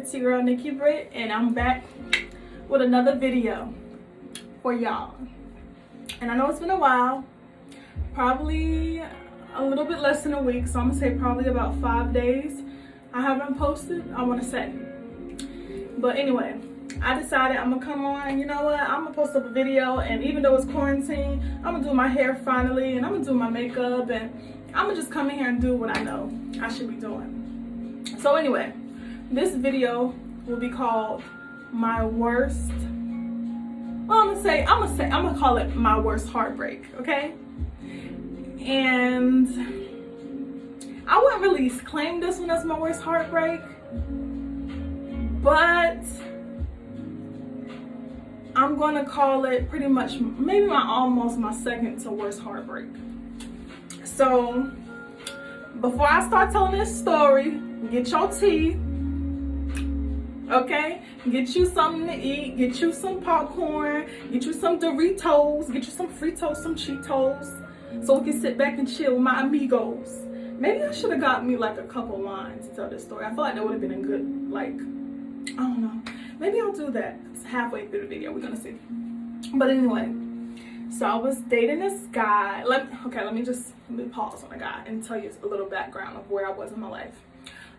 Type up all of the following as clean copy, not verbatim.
It's your girl NickiBritt, and I'm back with another video for y'all. And I know it's been a while, probably a little bit less than a week, so I'm gonna say probably about 5 days I haven't posted, I want to say. But anyway, I decided I'm gonna come on, you know what, I'm gonna post up a video, and even though it's quarantine, I'm gonna do my hair finally, and I'm gonna do my makeup, and I'm gonna just come in here and do what I know I should be doing. So anyway, this video will be called my worst, well, I'm gonna call it my worst heartbreak, okay? And I wouldn't really claim this one as my worst heartbreak, but I'm gonna call it pretty much maybe almost my second to worst heartbreak. So before I start telling this story, get your tea, okay? Get you something to eat, get you some popcorn, get you some Doritos, get you some Fritos, some Cheetos, so we can sit back and chill with my amigos. Maybe I should have got me like a couple lines to tell this story. I feel like that would have been a good, like, I don't know. Maybe I'll do that. It's halfway through the video, we're gonna see. But anyway, so I was dating this guy. Let me pause on the guy and tell you a little background of where I was in my life.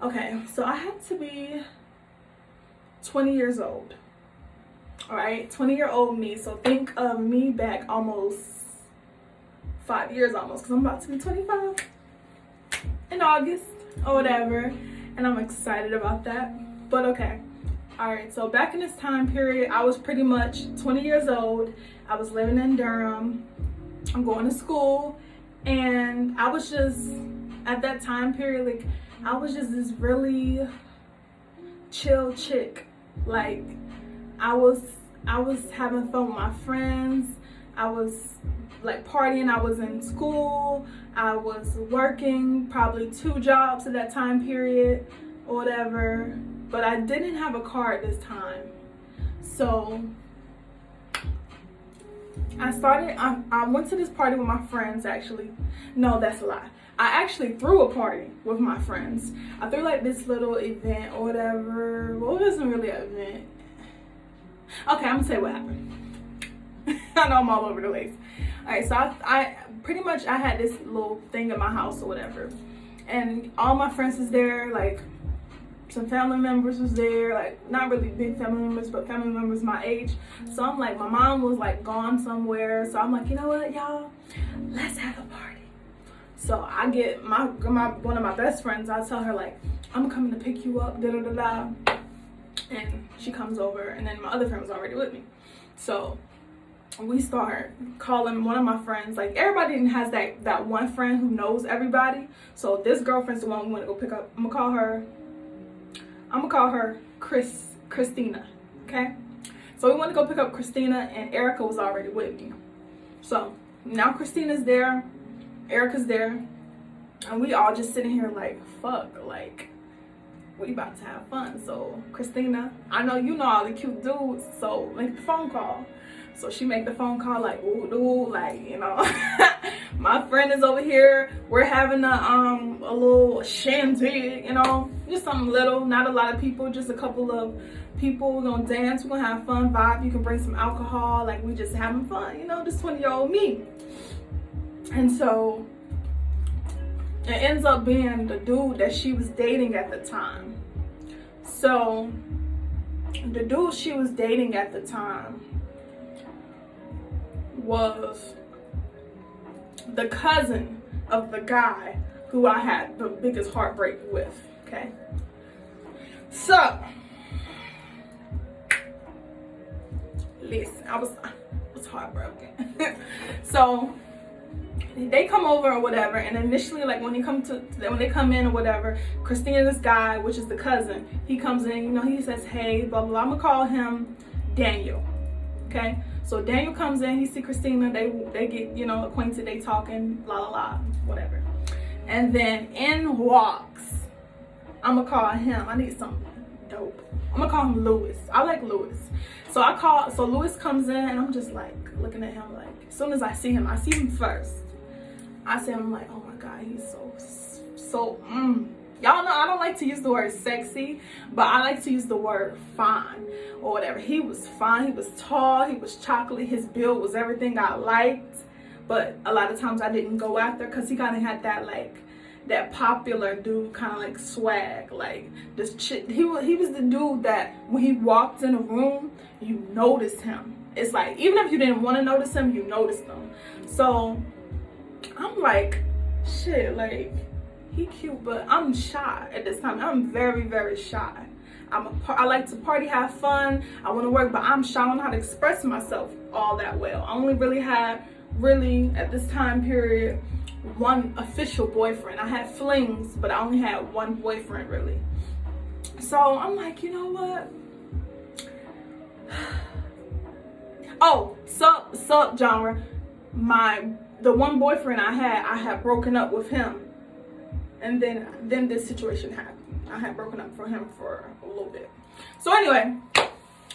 Okay, so I had to be 20 years old. All right, 20-year-old me. So think of me back almost 5 years almost, because I'm about to be 25 in August or whatever, and I'm excited about that. But okay, all right, so back in this time period, I was pretty much 20 years old. I was living in Durham. I'm going to school, and I was just, at that time period, like, I was just this really chill chick. Like, I was having fun with my friends. I was like partying. I was in school. I was working probably 2 jobs at that time period or whatever. But I didn't have a car at this time. So I went to this party with my friends, actually. No, that's a lie. I actually threw a party with my friends. I threw like this little event or whatever. Well, it wasn't really an event. Okay, I'm gonna say what happened. I know I'm all over the place. All right, so I pretty much, I had this little thing in my house or whatever. And all my friends was there, like some family members was there, like not really big family members, but family members my age. So I'm like, my mom was like gone somewhere. So I'm like, you know what, y'all, let's have a party. So I get one of my best friends, I tell her like, I'm coming to pick you up, da da da da. And she comes over, and then my other friend was already with me. So we start calling one of my friends. Like, everybody has that one friend who knows everybody. So this girlfriend's the one we want to go pick up. I'm gonna call her Christina, okay? So we want to go pick up Christina, and Erica was already with me. So now Christina's there, Erica's there, and we all just sitting here like, fuck, like, we about to have fun. So Christina, I know you know all the cute dudes, so make the phone call. So she make the phone call like, ooh, dude, like, you know, my friend is over here. We're having a little shanty, you know, just something little, not a lot of people, just a couple of people. We're gonna dance, we're gonna have fun, vibe. You can bring some alcohol, like, we just having fun, you know, just 20-year-old me. And so it ends up being the dude that she was dating at the time. So the dude she was dating at the time was the cousin of the guy who I had the biggest heartbreak with, okay? So, listen, I was heartbroken. So they come over or whatever, and initially, like, when they come in or whatever, Christina's guy, which is the cousin, he comes in, you know, he says, hey, blah, blah, blah. I'm gonna call him Daniel, okay? So Daniel comes in, he see Christina, they get, you know, acquainted, they talking, blah, blah, blah, whatever. And then in walks, I'm gonna call him, I need something dope. I'm gonna call him Louis. I like Louis. So Louis comes in, and I'm just like looking at him, like, as soon as I see him first. I say, I'm like, oh my God, he's so Y'all know I don't like to use the word sexy, but I like to use the word fine or whatever. He was fine, he was tall, he was chocolate, his build was everything I liked. But a lot of times I didn't go after because he kind of had that like that popular dude kind of like swag, like this chick. He was the dude that when he walked in a room, you noticed him. It's like even if you didn't want to notice him, you noticed him. So I'm like, shit, like he cute, but I'm shy at this time. I'm very, very shy. I like to party, have fun. I want to work, but I'm shy. I don't know how to express myself all that well. I only really had at this time period one official boyfriend. I had flings, but I only had one boyfriend really. So I'm like, you know what? Oh, sup genre. The one boyfriend I had broken up with him, and then this situation happened. I had broken up from him for a little bit. So anyway,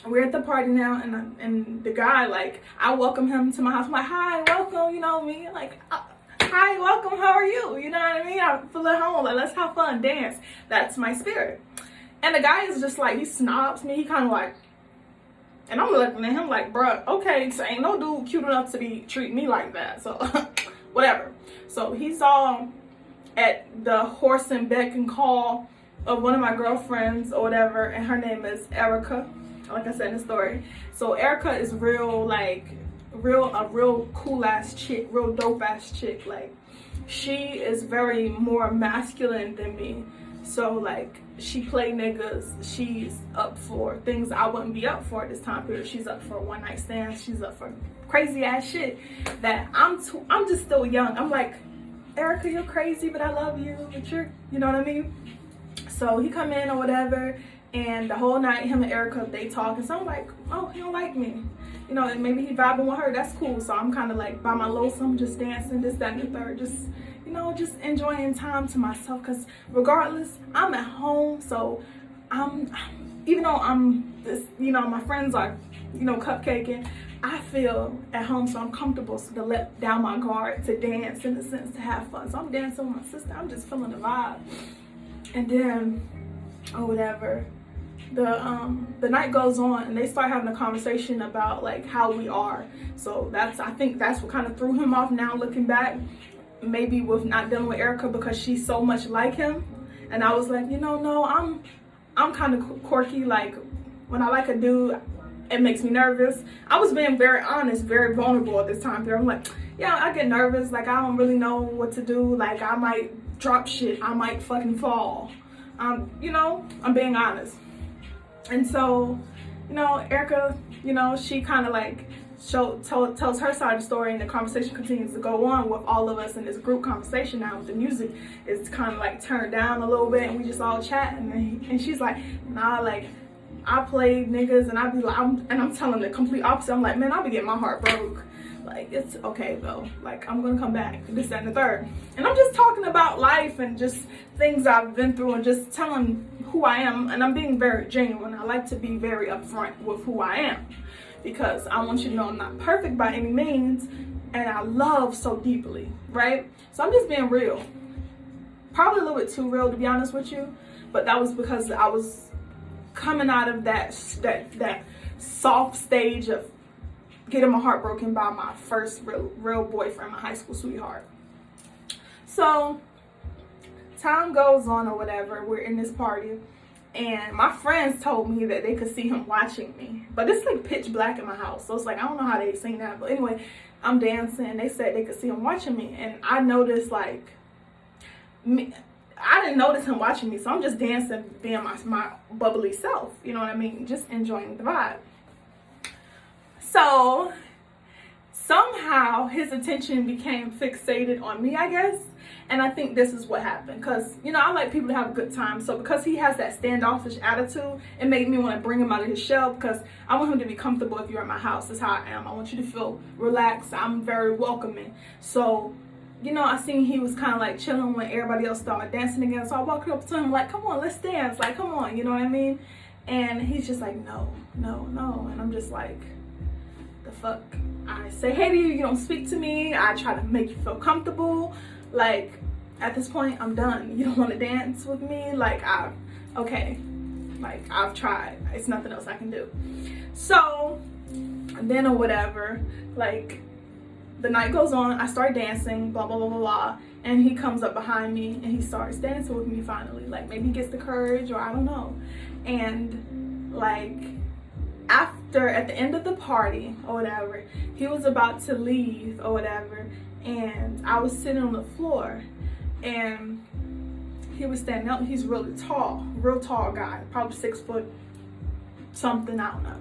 we're at the party now, and the guy, like, I welcome him to my house. I'm like, hi, welcome, you know me, like, hi, welcome, how are you? You know what I mean? I feel at home, like, let's have fun, dance. That's my spirit. And the guy is just like, he snobs me. He kind of like, and I'm looking at him like, bruh, okay, so ain't no dude cute enough to treat me like that. So whatever. So he's all at the horse and beck and call of one of my girlfriends or whatever, and her name is Erica, like I said in the story. So Erica is a real cool ass chick, real dope ass chick. Like, she is very more masculine than me. So like, she play niggas. She's up for things I wouldn't be up for at this time period. She's up for one night stands. She's up for crazy ass shit that I'm just still young. I'm like, Erica, you're crazy, but I love you. But you know what I mean? So he come in or whatever, and the whole night him and Erica, they talk, and so I'm like, oh, he don't like me, you know, and maybe he vibing with her. That's cool. So I'm kind of like by my lonesome, just dancing, this, that, and the third, just, you know, just enjoying time to myself, because regardless, I'm at home. So even though I'm this, you know, my friends are, you know, cupcaking, I feel at home, so I'm comfortable, so to let down my guard, to dance, in a sense, to have fun. So I'm dancing with my sister. I'm just feeling the vibe. And then, or whatever, the night goes on, and they start having a conversation about like how we are. So I think that's what kind of threw him off now looking back, maybe with not dealing with Erica, because she's so much like him. And I was like, you know, no, I'm kind of quirky. Like, when I like a dude, it makes me nervous. I was being very honest, very vulnerable at this time period. I'm like, yeah, I get nervous. Like, I don't really know what to do. Like, I might drop shit. I might fucking fall. You know, I'm being honest. And so, you know, Erica, you know, she kind of like tells her side of the story, and the conversation continues to go on with all of us in this group conversation now. With the music is kind of like turned down a little bit, and we just all chat. And she's like, nah, like, I played niggas, and I be like, I'm telling the complete opposite. I'm like, man, I'll be getting my heart broke. Like, it's okay though. Like, I'm gonna come back, this, that, and the third. And I'm just talking about life and just things I've been through, and just telling who I am. And I'm being very genuine. I like to be very upfront with who I am, because I want you to know I'm not perfect by any means, and I love so deeply, right? So I'm just being real. Probably a little bit too real, to be honest with you. But that was because I was coming out of that soft stage of getting my heart broken by my first real boyfriend, my high school sweetheart. So time goes on or whatever, we're in this party, and my friends told me that they could see him watching me, but it's like pitch black in my house, so it's like, I don't know how they seen that. But anyway, I'm dancing, they said they could see him watching me, and I noticed, like, I didn't notice him watching me, so I'm just dancing, being my bubbly self, you know what I mean, just enjoying the vibe. So somehow his attention became fixated on me, I guess. And I think this is what happened, because, you know, I like people to have a good time. So because he has that standoffish attitude, it made me want to bring him out of his shell, because I want him to be comfortable. If you're at my house, that's how I am. I want you to feel relaxed. I'm very welcoming. So, you know, I seen he was kind of like chilling when everybody else started dancing again. So I walked up to him like, come on, let's dance. Like, come on, you know what I mean? And he's just like, no. And I'm just like, the fuck? I say hey to you, you don't speak to me. I try to make you feel comfortable. Like, at this point, I'm done. You don't want to dance with me? Like, okay. Like, I've tried. It's nothing else I can do. So, then or whatever, like, the night goes on, I start dancing, blah, blah, blah, blah, blah, and he comes up behind me and he starts dancing with me finally. Like, maybe he gets the courage, or I don't know. And, like, at the end of the party or whatever, he was about to leave or whatever, and I was sitting on the floor, and he was standing up. He's really tall, real tall guy, probably 6 foot something, I don't know.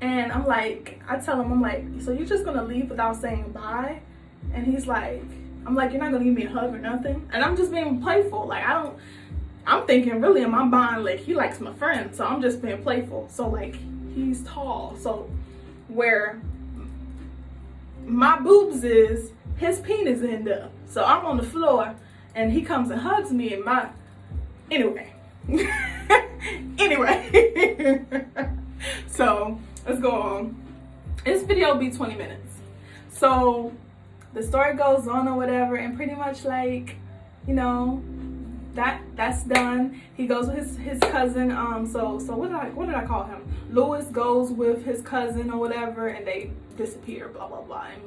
And I'm like, I tell him, I'm like, so you're just gonna leave without saying bye? And he's like, I'm like, you're not gonna give me a hug or nothing? And I'm just being playful. Like, I'm thinking really in my mind, like, he likes my friend, so I'm just being playful. So, like, he's tall, so where my boobs is, his penis end up. So I'm on the floor, and he comes and hugs me, and anyway. So let's go on. This video will be 20 minutes. So the story goes on or whatever, and pretty much, like, you know, that's done. He goes with his cousin. So what did I call him? Louis goes with his cousin or whatever, and they disappear, blah blah blah. And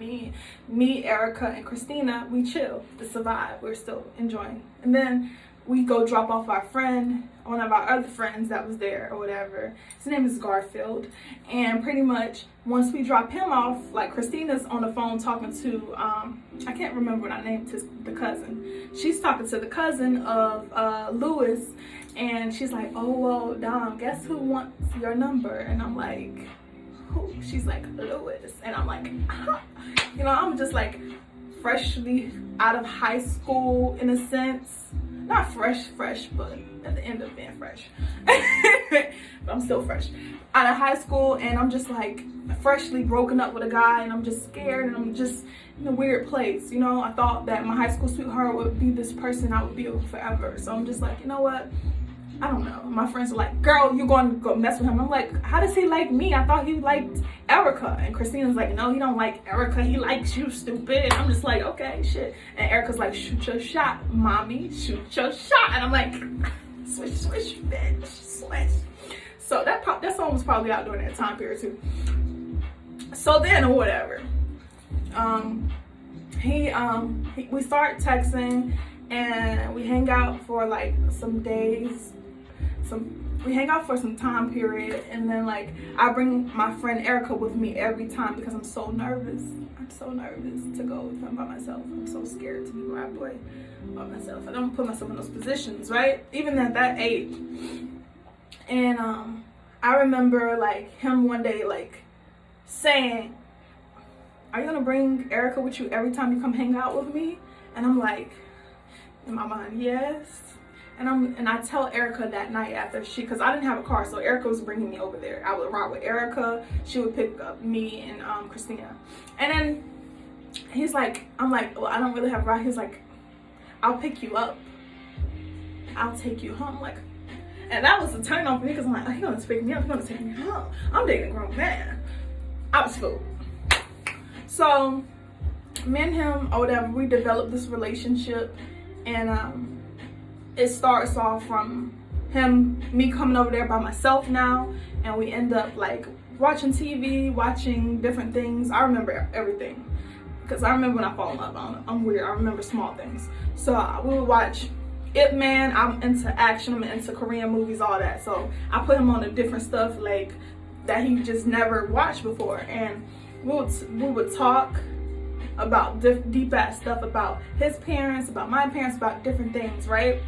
me, Erica, and Christina, we chill to survive. We're still enjoying. And then we go drop off our friend, one of our other friends that was there or whatever. His name is Garfield. And pretty much once we drop him off, like, Christina's on the phone talking to, I can't remember what I named the cousin. She's talking to the cousin of Louis, and she's like, oh, well, Dom, guess who wants your number? And I'm like, who? She's like, Louis. And I'm like, huh. You know, I'm just like freshly out of high school in a sense. Not fresh, but at the end of being fresh. But I'm still fresh. Out of high school, and I'm just like freshly broken up with a guy, and I'm just scared, and I'm just in a weird place. You know, I thought that my high school sweetheart would be this person I would be with forever. So I'm just like, you know what? I don't know. My friends are like, girl, you're going to go mess with him. I'm like, how does he like me? I thought he liked Erica. And Christina's like, no, he don't like Erica. He likes you, stupid. I'm just like, okay, shit. And Erica's like, shoot your shot, mommy. Shoot your shot. And I'm like, swish, swish, bitch, swish. So that song was probably out during that time period too. So then or whatever, we start texting, and we hang out for like some days. We hang out for some time period, and then, like, I bring my friend Erica with me every time because I'm so nervous. I'm so nervous to go with him by myself. I'm so scared to be with my boy by myself. I don't put myself in those positions, right? Even at that age. And I remember, like, him one day, like, saying, are you gonna bring Erica with you every time you come hang out with me? And I'm like, in my mind, yes. And I tell Erica that night after because I didn't have a car, so Erica was bringing me over there. I would ride with Erica. She would pick up me and Christina. And then he's like, I'm like, well, I don't really have a ride. He's like, I'll pick you up. I'll take you home. Like, and that was a turn on for me because I'm like, oh, he's gonna pick me up. He's gonna take me home. I'm dating a grown man. I was fooled. So me and him or whatever, we developed this relationship, and it starts off from me coming over there by myself now, and we end up like watching TV, watching different things. I remember everything because I remember when I fall in love. I'm weird. I remember small things. So we would watch Ip Man. I'm into action. I'm into Korean movies, all that. So I put him on the different stuff like that he just never watched before, and we would talk about deep ass stuff about his parents, about my parents, about different things, right?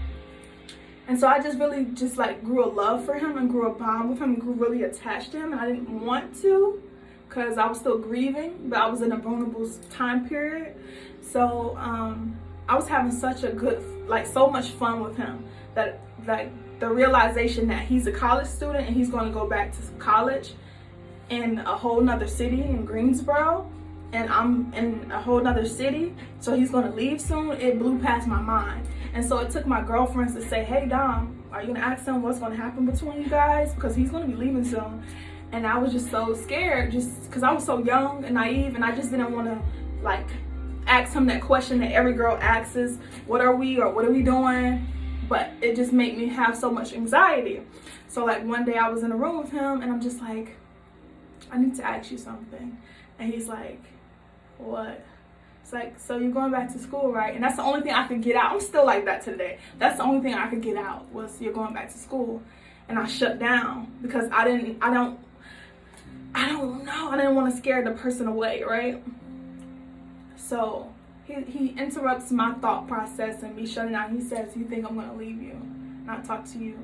And so I just really like grew a love for him and grew a bond with him and grew really attached to him. And I didn't want to because I was still grieving, but I was in a vulnerable time period. So I was having such a good, like, so much fun with him that, like, the realization that he's a college student and he's going to go back to college in a whole nother city in Greensboro, and I'm in a whole nother city, so he's going to leave soon. It blew past my mind. And so it took my girlfriends to say, hey, Dom, are you going to ask him what's going to happen between you guys? Because he's going to be leaving soon. And I was just so scared just because I was so young and naive, and I just didn't want to, like, ask him that question that every girl asks, what are we or what are we doing? But it just made me have so much anxiety. So like one day I was in a room with him and I'm just like, I need to ask you something. And he's like, what? It's like, so you're going back to school, right? And that's the only thing I could get out. I'm still like that today. That's the only thing I could get out was you're going back to school. And I shut down because I don't know. I didn't want to scare the person away, right? So he interrupts my thought process and me shutting down. He says, you think I'm going to leave you, not talk to you?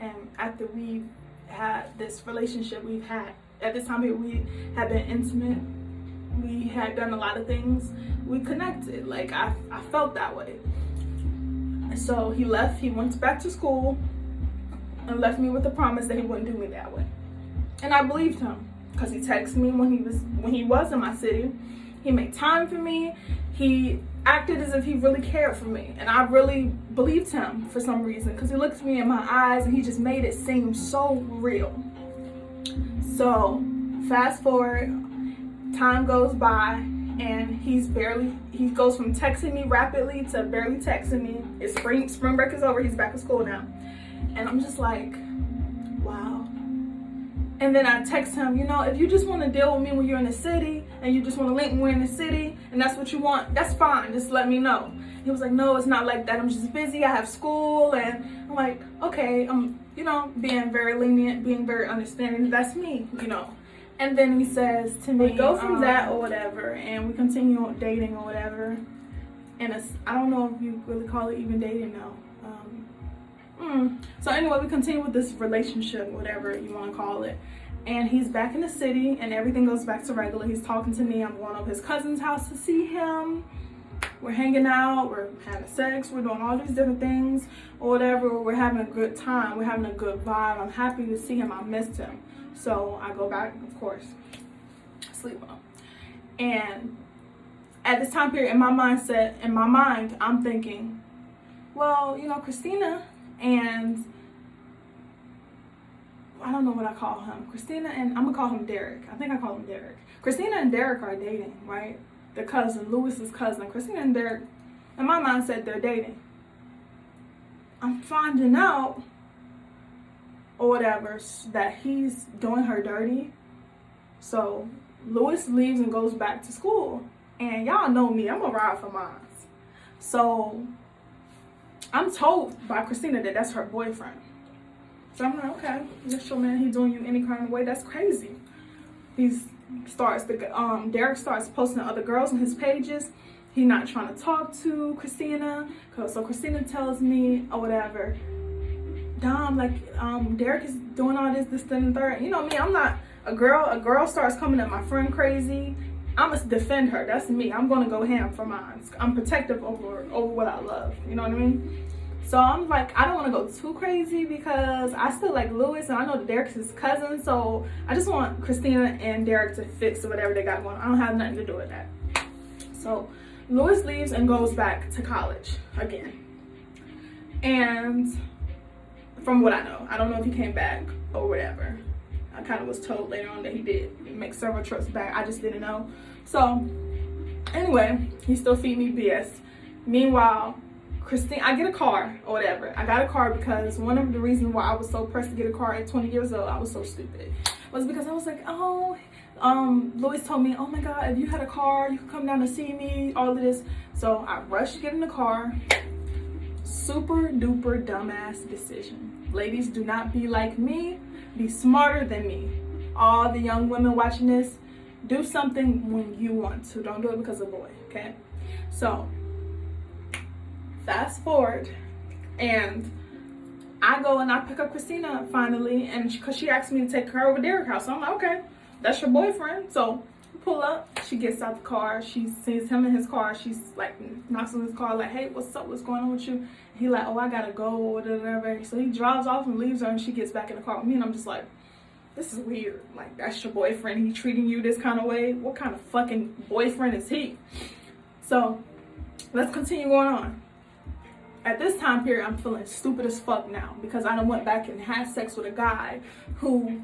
And after we've had this relationship we've had, at this time we had been intimate. We had done a lot of things. We connected. Like, I felt that way. So he left. He went back to school and left me with the promise that he wouldn't do me that way. And I believed him because he texted me when he was in my city. He made time for me. He acted as if he really cared for me. And I really believed him for some reason because he looked me in my eyes and he just made it seem so real. So fast forward, time goes by and he goes from texting me rapidly to barely texting me. It's spring break is over. He's back at school now. And I'm just like, wow. And then I text him, you know, if you just want to deal with me when you're in the city and you just want to link when we're in the city and that's what you want, that's fine. Just let me know. He was like, no, it's not like that. I'm just busy. I have school. And I'm like, okay, I'm, you know, being very lenient, being very understanding. That's me, you know. And then he says to me, we go from that or whatever, and we continue on dating or whatever. And I don't know if you really call it even dating now. So anyway, we continue with this relationship, whatever you want to call it. And he's back in the city and everything goes back to regular. He's talking to me. I'm going over his cousin's house to see him. We're hanging out. We're having sex. We're doing all these different things or whatever. We're having a good time. We're having a good vibe. I'm happy to see him. I missed him. So I go back, of course, sleep with him. And at this time period, in my mind, I'm thinking, well, you know, Christina and I don't know what I call him. Christina and I'm gonna call him Derek. I think I call him Derek. Christina and Derek are dating, right? The cousin, Lewis's cousin. Christina and Derek, in my mind, said they're dating. I'm finding out or whatever that he's doing her dirty. So Lewis leaves and goes back to school. And y'all know me, I'm gonna ride for mine. So I'm told by Christina that that's her boyfriend. So I'm like, okay, that's your man. He doing you any kind of way. That's crazy. Derek starts posting other girls on his pages. He not trying to talk to Christina. So Christina tells me or whatever, Dom, like, Derek is doing all this, and the third. You know me, I'm not a girl. A girl starts coming at my friend crazy, I must defend her. That's me. I'm gonna go ham for mine. I'm protective over what I love. You know what I mean? So I'm like, I don't want to go too crazy because I still like Lewis and I know that Derek's his cousin. So I just want Christina and Derek to fix whatever they got going on. I don't have nothing to do with that. So Lewis leaves and goes back to college again. And from what I know, I don't know if he came back or whatever. I kind of was told later on that he did make several trips back. I just didn't know. So anyway, he still feed me BS. Meanwhile, Christine, I get a car or whatever. I got a car because one of the reasons why I was so pressed to get a car at 20 years old, I was so stupid, was because I was like, Louis told me, oh my God, if you had a car, you could come down to see me, all of this. So I rushed to get in the car. Super duper dumbass decision. Ladies, do not be like me. Be smarter than me. All the young women watching this, do something when you want to. Don't do it because of a boy, okay? So fast forward, and I go and I pick up Christina finally, and because she asked me to take her over to Derek's house. So I'm like, okay, that's your boyfriend. So we pull up, she gets out the car, she sees him in his car, she's like, knocks on his car, like, hey, what's up, what's going on with you? He like, oh, I gotta go, or whatever. So he drives off and leaves her, and she gets back in the car with me, and I'm just like, this is weird. Like, that's your boyfriend, he treating you this kind of way? What kind of fucking boyfriend is he? So let's continue going on. At this time period, I'm feeling stupid as fuck now because I done went back and had sex with a guy who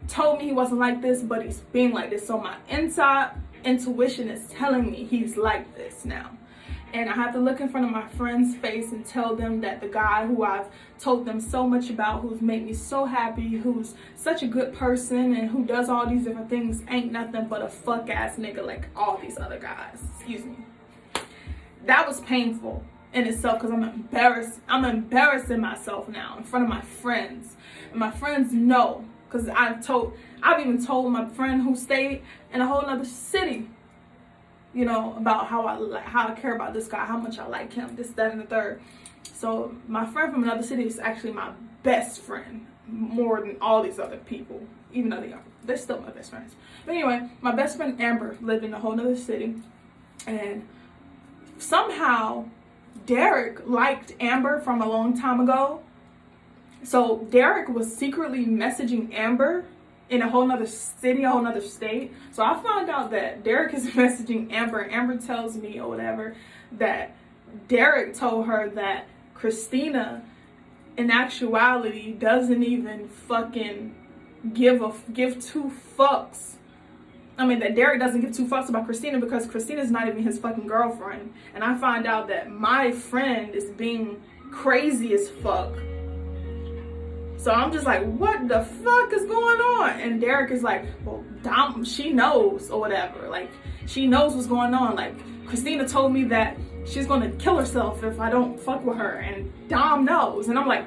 told me he wasn't like this, but he's being like this. So my inside intuition is telling me he's like this now. And I have to look in front of my friend's face and tell them that the guy who I've told them so much about, who's made me so happy, who's such a good person, and who does all these different things, ain't nothing but a fuck ass nigga like all these other guys. Excuse me. That was painful in itself because I'm embarrassed. I'm embarrassing myself now in front of my friends. And my friends know, because I've even told my friend who stayed in a whole other city, you know, about how I care about this guy, how much I like him, this, that, and the third. So my friend from another city is actually my best friend, more than all these other people, even though they're still my best friends. But anyway, my best friend Amber lived in a whole other city, and somehow Derek liked Amber from a long time ago. So Derek was secretly messaging Amber in a whole nother city, a whole nother state. So I found out that Derek is messaging Amber. Amber tells me or whatever that Derek told her that Christina in actuality doesn't even fucking give two fucks. I mean, that Derek doesn't give two fucks about Christina because Christina's not even his fucking girlfriend. And I find out that my friend is being crazy as fuck. So I'm just like, what the fuck is going on? And Derek is like, well, Dom, she knows or whatever. Like, she knows what's going on. Like, Christina told me that she's going to kill herself if I don't fuck with her. And Dom knows. And I'm like,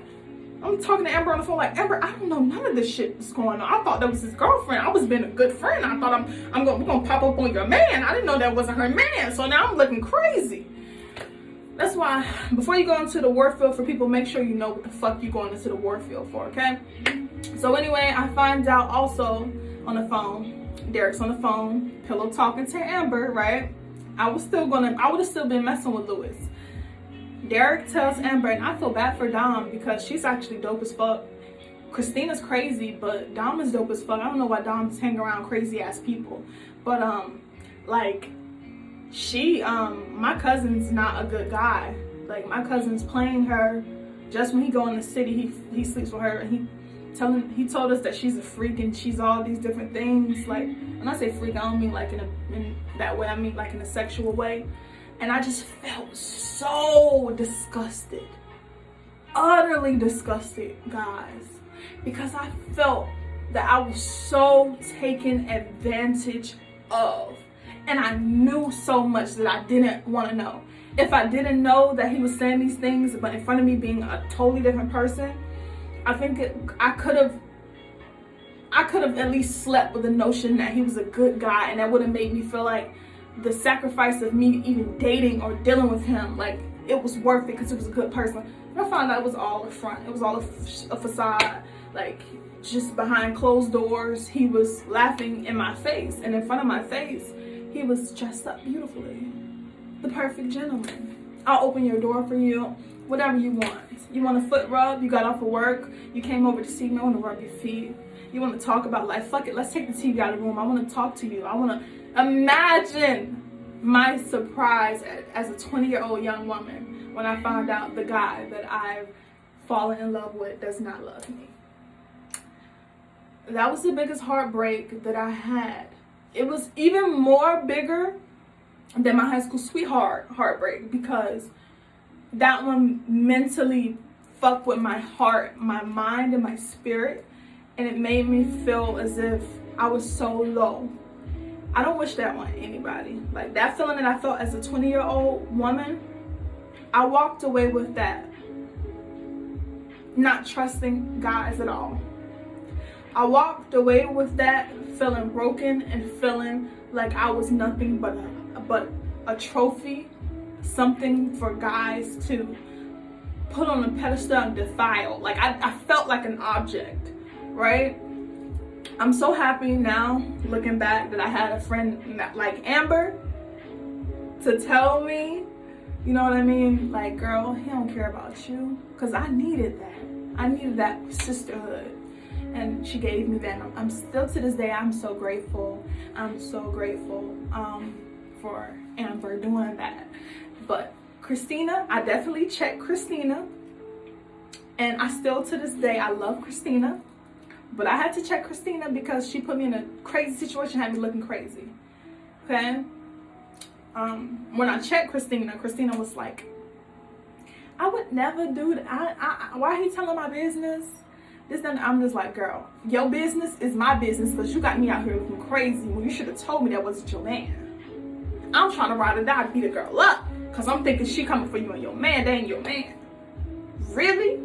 I'm talking to Amber on the phone like, Amber, I don't know none of this shit that's going on. I thought that was his girlfriend. I was being a good friend. I thought we're gonna pop up on your man. I didn't know that wasn't her man. So now I'm looking crazy. That's why, before you go into the war field for people, make sure you know what the fuck you're going into the war field for, okay? So anyway, I find out also on the phone, Derek's on the phone, pillow talking to Amber, right? I would have still been messing with Lewis. Derek tells Amber, and I feel bad for Dom because she's actually dope as fuck. Christina's crazy, but Dom is dope as fuck. I don't know why Dom's hanging around crazy ass people. But like, my cousin's not a good guy. Like, my cousin's playing her. Just when he go in the city, he sleeps with her, and he told us that she's a freak and she's all these different things. Like, when I say freak, I don't mean like in that way. I mean like in a sexual way. And I just felt so disgusted, utterly disgusted, guys, because I felt that I was so taken advantage of. And I knew so much that I didn't want to know. If I didn't know that he was saying these things, but in front of me being a totally different person, I think I could have at least slept with the notion that he was a good guy, and that would have made me feel like the sacrifice of me even dating or dealing with him, like, it was worth it because he was a good person. And I found out it was all a front. It was all a facade. Like, just behind closed doors, he was laughing in my face, and in front of my face, he was dressed up beautifully. The perfect gentleman. I'll open your door for you, whatever you want. You want a foot rub? You got off of work, you came over to see me, I want to rub your feet. You want to talk about life? Fuck it, let's take the TV out of the room. I want to talk to you. I want to imagine my surprise as a 20-year-old young woman when I found out the guy that I've fallen in love with does not love me. That was the biggest heartbreak that I had. It was even more bigger than my high school sweetheart heartbreak, because that one mentally fucked with my heart, my mind, and my spirit, and it made me feel as if I was so low. I don't wish that on anybody. Like, that feeling that I felt as a 20-year-old woman, I walked away with that, not trusting guys at all. I walked away with that feeling broken and feeling like I was nothing but a trophy, something for guys to put on a pedestal and defile. Like, I felt like an object, right? I'm so happy now, looking back, that I had a friend like Amber to tell me, you know what I mean? Like, girl, he don't care about you. Because I needed that. I needed that sisterhood. And she gave me that. I'm still, to this day, I'm so grateful. I'm so grateful for Amber doing that. But Christina, I definitely checked Christina. And I still, to this day, I love Christina. But I had to check Christina because she put me in a crazy situation, had me looking crazy. okay? When I checked Christina was like, I would never do that. Why he telling my business? This, then I'm just like, girl, your business is my business because you got me out here looking crazy when you should have told me that wasn't your man. I'm trying to ride or die, beat a girl up because I'm thinking she coming for you and your man. They ain't your man. Really?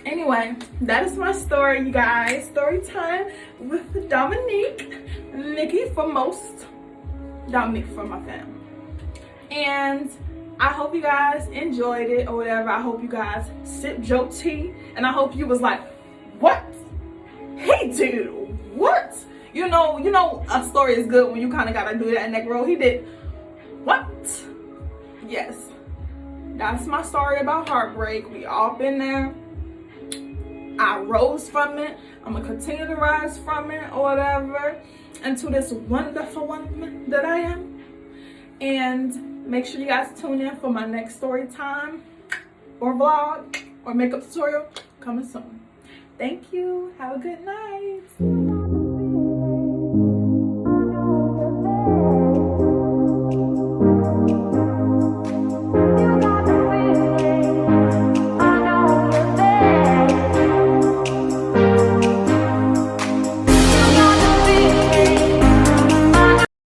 Anyway, that is my story, you guys. Story time with Dominique. Nikki for most, Dominique for my family. And I hope you guys enjoyed it or whatever. I hope you guys sipped your tea. And I hope you was like, what? He did what? You know, a story is good when you kind of got to do that in that role. He did what? Yes. That's my story about heartbreak. We all been there. I rose from it. I'm going to continue to rise from it or whatever into this wonderful woman that I am. And make sure you guys tune in for my next story time or vlog or makeup tutorial coming soon. Thank you. Have a good night.